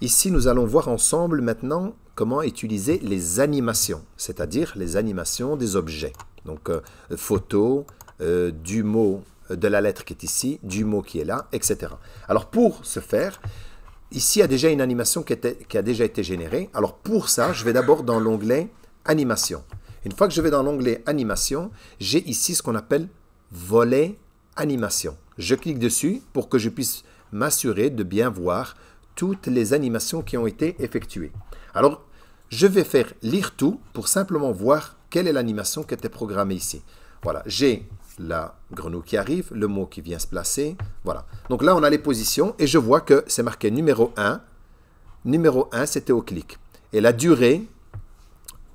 Ici, nous allons voir ensemble maintenant comment utiliser les animations, c'est-à-dire les animations des objets. Donc, photo, du mot, de la lettre qui est ici, du mot qui est là, etc. Alors, pour ce faire, ici, il y a déjà une animation qui a déjà été générée. Alors, pour ça, je vais d'abord dans l'onglet Animation. Une fois que je vais dans l'onglet Animation, j'ai ici ce qu'on appelle Volet Animation. Je clique dessus pour que je puisse m'assurer de bien voir toutes les animations qui ont été effectuées. Alors, je vais faire lire tout pour simplement voir quelle est l'animation qui était programmée ici. Voilà, j'ai la grenouille qui arrive, le mot qui vient se placer. Voilà. Donc là, on a les positions et je vois que c'est marqué numéro 1. Numéro 1, c'était au clic. Et la durée,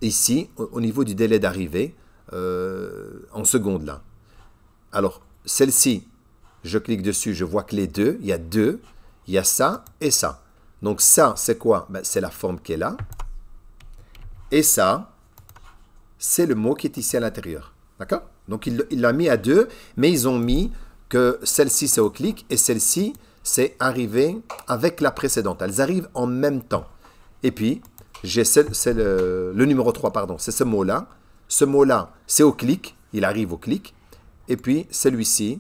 ici, au niveau du délai d'arrivée, en secondes là. Alors, celle-ci, je clique dessus, je vois que les deux, il y a deux, il y a ça et ça. Donc ça, c'est quoi? Ben, c'est la forme qui est là. Et ça, c'est le mot qui est ici à l'intérieur. D'accord? Donc il l'a mis à deux, mais ils ont mis que celle-ci, c'est au clic, et celle-ci, c'est arrivé avec la précédente. Elles arrivent en même temps. Et puis, j'ai le numéro 3, pardon, c'est ce mot-là. Ce mot-là, c'est au clic, il arrive au clic. Et puis, celui-ci,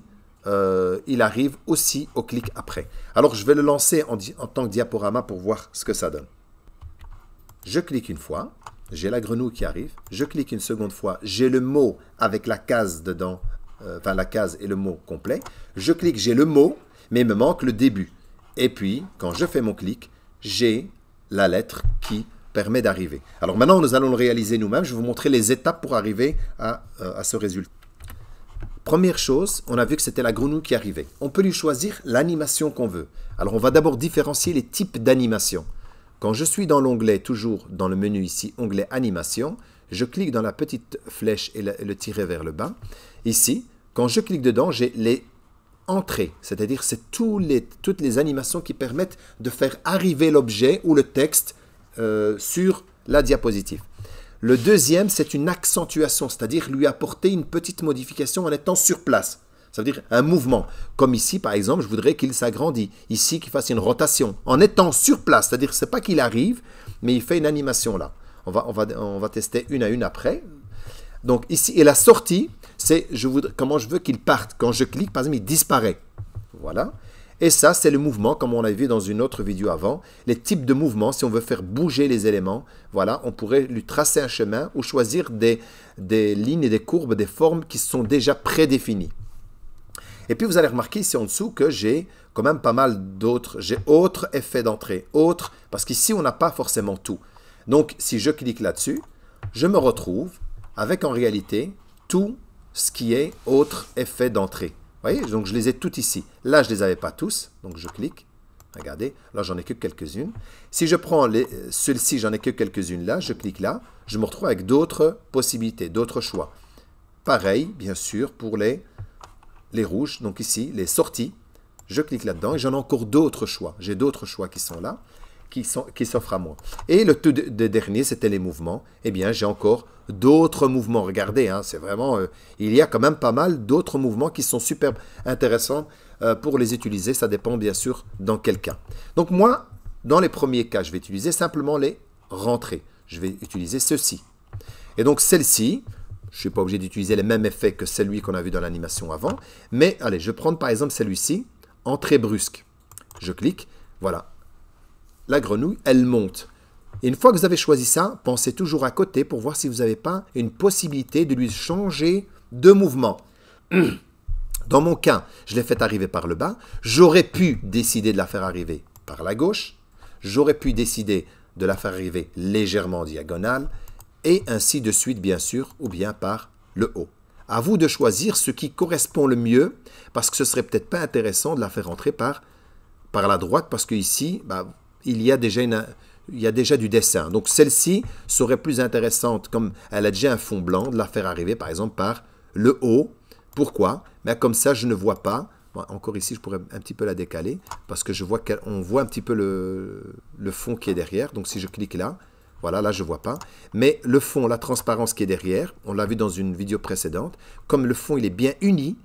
il arrive aussi au clic après. Alors, je vais le lancer en tant que diaporama pour voir ce que ça donne. Je clique une fois, j'ai la grenouille qui arrive. Je clique une seconde fois, j'ai le mot avec la case dedans, enfin la case et le mot complet. Je clique, j'ai le mot, mais il me manque le début. Et puis, quand je fais mon clic, j'ai la lettre qui permet d'arriver. Alors maintenant, nous allons le réaliser nous-mêmes. Je vais vous montrer les étapes pour arriver à ce résultat. Première chose, on a vu que c'était la grenouille qui arrivait. On peut lui choisir l'animation qu'on veut. Alors, on va d'abord différencier les types d'animation. Quand je suis dans l'onglet, toujours dans le menu ici, onglet animation, je clique dans la petite flèche et le tiret vers le bas. Ici, quand je clique dedans, j'ai les entrées, c'est-à-dire c'est toutes les animations qui permettent de faire arriver l'objet ou le texte sur la diapositive. Le deuxième, c'est une accentuation, c'est-à-dire lui apporter une petite modification en étant sur place. Ça veut dire un mouvement. Comme ici, par exemple, je voudrais qu'il s'agrandisse. Ici, qu'il fasse une rotation. En étant sur place, c'est-à-dire ce n'est pas qu'il arrive, mais il fait une animation là. On va tester une à une après. Donc ici, et la sortie, c'est comment je veux qu'il parte. Quand je clique, par exemple, il disparaît. Voilà. Et ça, c'est le mouvement, comme on l'a vu dans une autre vidéo avant. Les types de mouvements, si on veut faire bouger les éléments, voilà, on pourrait lui tracer un chemin ou choisir des lignes et des courbes, des formes qui sont déjà prédéfinies. Et puis, vous allez remarquer ici en dessous que j'ai quand même pas mal d'autres. J'ai autres effets d'entrée, autres, parce qu'ici, on n'a pas forcément tout. Donc, si je clique là-dessus, je me retrouve avec en réalité tout ce qui est autres effets d'entrée. Vous voyez, donc je les ai toutes ici. Là, je ne les avais pas tous, donc je clique. Regardez, là, j'en ai que quelques-unes. Si je prends celles-ci, j'en ai que quelques-unes là, je clique là, je me retrouve avec d'autres possibilités, d'autres choix. Pareil, bien sûr, pour les rouges, donc ici, les sorties. Je clique là-dedans et j'en ai encore d'autres choix. J'ai d'autres choix qui sont là, qui s'offrent à moi. Et le tout dernier, c'était les mouvements. Eh bien, j'ai encore d'autres mouvements. Regardez, hein, c'est vraiment... il y a quand même pas mal d'autres mouvements qui sont super intéressants pour les utiliser. Ça dépend bien sûr dans quel cas. Donc moi, dans les premiers cas, je vais utiliser simplement les rentrées. Je vais utiliser ceci. Et donc celle-ci, je ne suis pas obligé d'utiliser les mêmes effets que celui qu'on a vu dans l'animation avant. Mais allez, je vais prendre par exemple celui-ci, entrée brusque. Je clique, voilà. La grenouille, elle monte. Et une fois que vous avez choisi ça, pensez toujours à côté pour voir si vous n'avez pas une possibilité de lui changer de mouvement. Dans mon cas, je l'ai fait arriver par le bas. J'aurais pu décider de la faire arriver par la gauche. J'aurais pu décider de la faire arriver légèrement en diagonale. Et ainsi de suite, bien sûr, ou bien par le haut. À vous de choisir ce qui correspond le mieux, parce que ce serait peut-être pas intéressant de la faire entrer par la droite, parce qu'ici, il y a déjà du dessin. Donc celle-ci serait plus intéressante, comme elle a déjà un fond blanc, de la faire arriver par exemple par le haut. Pourquoi? Mais comme ça, je ne vois pas. Bon, encore ici, je pourrais un petit peu la décaler, parce que je vois qu'on voit un petit peu le fond qui est derrière. Donc si je clique là, voilà, là je ne vois pas. Mais le fond, la transparence qui est derrière, on l'a vu dans une vidéo précédente, comme le fond il est bien uni,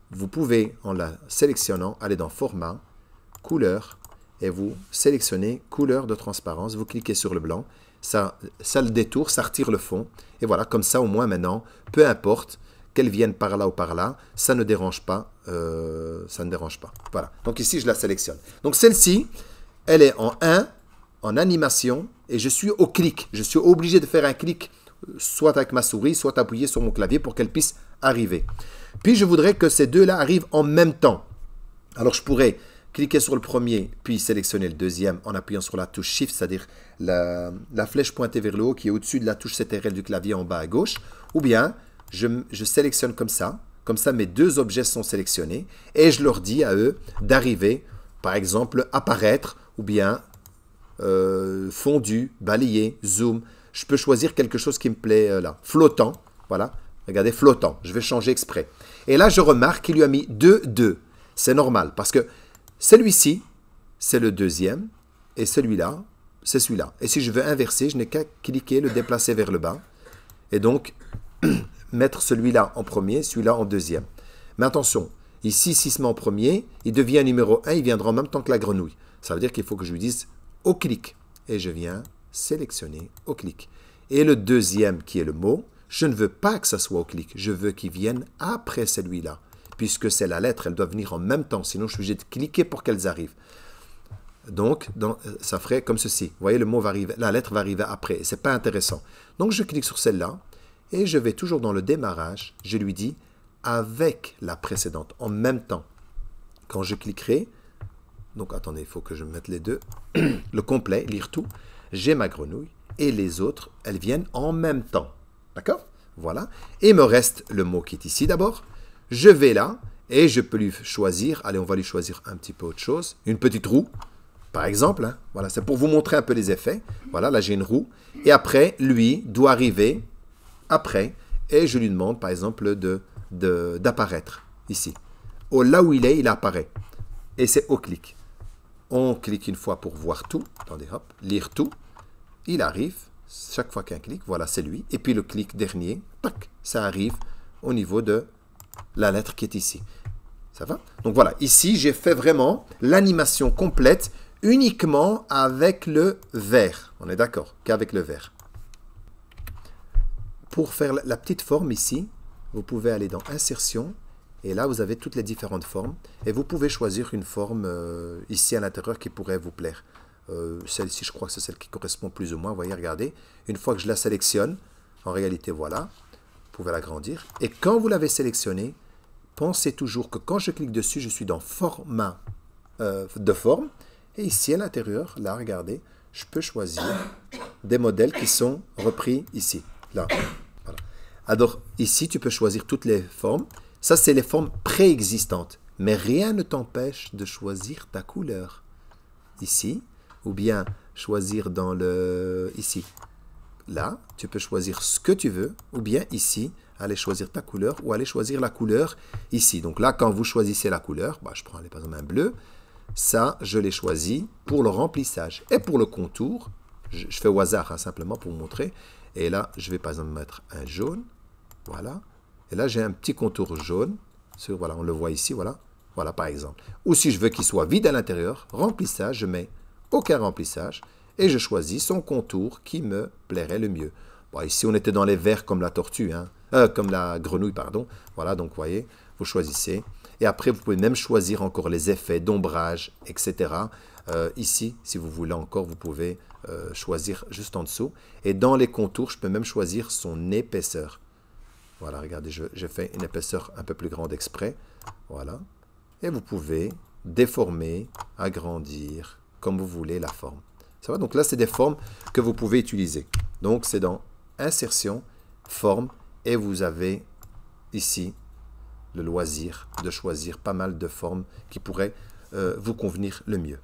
vous pouvez, en la sélectionnant, aller dans Format, Couleur, et vous sélectionnez couleur de transparence, vous cliquez sur le blanc, ça le détourne, ça retire le fond, et voilà, comme ça au moins maintenant, peu importe qu'elle vienne par là ou par là, ça ne dérange pas, Voilà, donc ici je la sélectionne. Donc celle-ci, elle est en 1, en animation, et je suis au clic. Je suis obligé de faire un clic, soit avec ma souris, soit appuyer sur mon clavier pour qu'elle puisse arriver. Puis je voudrais que ces deux-là arrivent en même temps. Alors je pourrais cliquer sur le premier, puis sélectionner le deuxième en appuyant sur la touche Shift, c'est-à-dire la flèche pointée vers le haut qui est au-dessus de la touche CTRL du clavier en bas à gauche. Ou bien, je sélectionne comme ça mes deux objets sont sélectionnés, et je leur dis à eux d'arriver, par exemple, apparaître, ou bien fondu, balayé, zoom. Je peux choisir quelque chose qui me plaît là. Flottant, voilà. Regardez, flottant. Je vais changer exprès. Et là, je remarque qu'il lui a mis 2, 2. C'est normal parce que celui-ci, c'est le deuxième. Et celui-là, c'est celui-là. Et si je veux inverser, je n'ai qu'à cliquer, le déplacer vers le bas. Et donc, mettre celui-là en premier, celui-là en deuxième. Mais attention, ici, s'il se met en premier, il devient numéro 1, il viendra en même temps que la grenouille. Ça veut dire qu'il faut que je lui dise au clic. Et je viens sélectionner au clic. Et le deuxième, qui est le mot, je ne veux pas que ça soit au clic. Je veux qu'il vienne après celui-là. Puisque c'est la lettre, elle doit venir en même temps. Sinon, je suis obligé de cliquer pour qu'elles arrivent. Donc, ça ferait comme ceci. Vous voyez, le mot va arriver, la lettre va arriver après. Ce n'est pas intéressant. Donc, je clique sur celle-là. Et je vais toujours dans le démarrage. Je lui dis avec la précédente, en même temps. Quand je cliquerai, donc attendez, il faut que je mette les deux. Le complet, lire tout. J'ai ma grenouille. Et les autres, elles viennent en même temps. D'accord? Voilà. Et il me reste le mot qui est ici d'abord. Je vais là et je peux lui choisir. Allez, on va lui choisir un petit peu autre chose. Une petite roue, par exemple. Hein. Voilà, c'est pour vous montrer un peu les effets. Voilà, là j'ai une roue. Et après, lui doit arriver après. Et je lui demande, par exemple, d'apparaître ici. Là où il apparaît. Et c'est au clic. On clique une fois pour voir tout. Attendez, hop, lire tout. Il arrive. Chaque fois qu'un clic, voilà, c'est lui. Et puis le clic dernier, tac, ça arrive au niveau de la lettre qui est ici. Ça va? Donc voilà, ici, j'ai fait vraiment l'animation complète uniquement avec le vert. On est d'accord? Qu'avec le vert. Pour faire la petite forme ici, vous pouvez aller dans Insertion. Et là, vous avez toutes les différentes formes. Et vous pouvez choisir une forme ici à l'intérieur qui pourrait vous plaire. Celle-ci, je crois que c'est celle qui correspond plus ou moins. Vous voyez, regardez. Une fois que je la sélectionne, en réalité, voilà. Vous pouvez l'agrandir. Et quand vous l'avez sélectionnée, pensez toujours que quand je clique dessus, je suis dans Format de forme. Et ici, à l'intérieur, là, regardez, je peux choisir des modèles qui sont repris ici. Là. Voilà. Alors, ici, tu peux choisir toutes les formes. Ça, c'est les formes préexistantes. Mais rien ne t'empêche de choisir ta couleur. Ici. Ou bien choisir dans le... Ici. Là, tu peux choisir ce que tu veux. Ou bien ici, aller choisir ta couleur. Ou aller choisir la couleur ici. Donc là, quand vous choisissez la couleur, bah, je prends par exemple un bleu. Ça, je l'ai choisi pour le remplissage. Et pour le contour, je fais au hasard, hein, simplement pour vous montrer. Et là, je vais par exemple mettre un jaune. Voilà. Et là, j'ai un petit contour jaune. Voilà, on le voit ici, voilà. Voilà, par exemple. Ou si je veux qu'il soit vide à l'intérieur, remplissage, je mets aucun remplissage. Et je choisis son contour qui me plairait le mieux. Bon, ici, on était dans les verts comme la tortue, hein. Comme la grenouille, pardon. Voilà, donc, vous voyez, vous choisissez. Et après, vous pouvez même choisir encore les effets d'ombrage, etc. Ici, si vous voulez encore, vous pouvez choisir juste en dessous. Et dans les contours, je peux même choisir son épaisseur. Voilà, regardez, je fais une épaisseur un peu plus grande exprès. Voilà. Et vous pouvez déformer, agrandir, comme vous voulez la forme. Ça va? Donc là, c'est des formes que vous pouvez utiliser. Donc, c'est dans Insertion, Forme, et vous avez ici le loisir de choisir pas mal de formes qui pourraient vous convenir le mieux.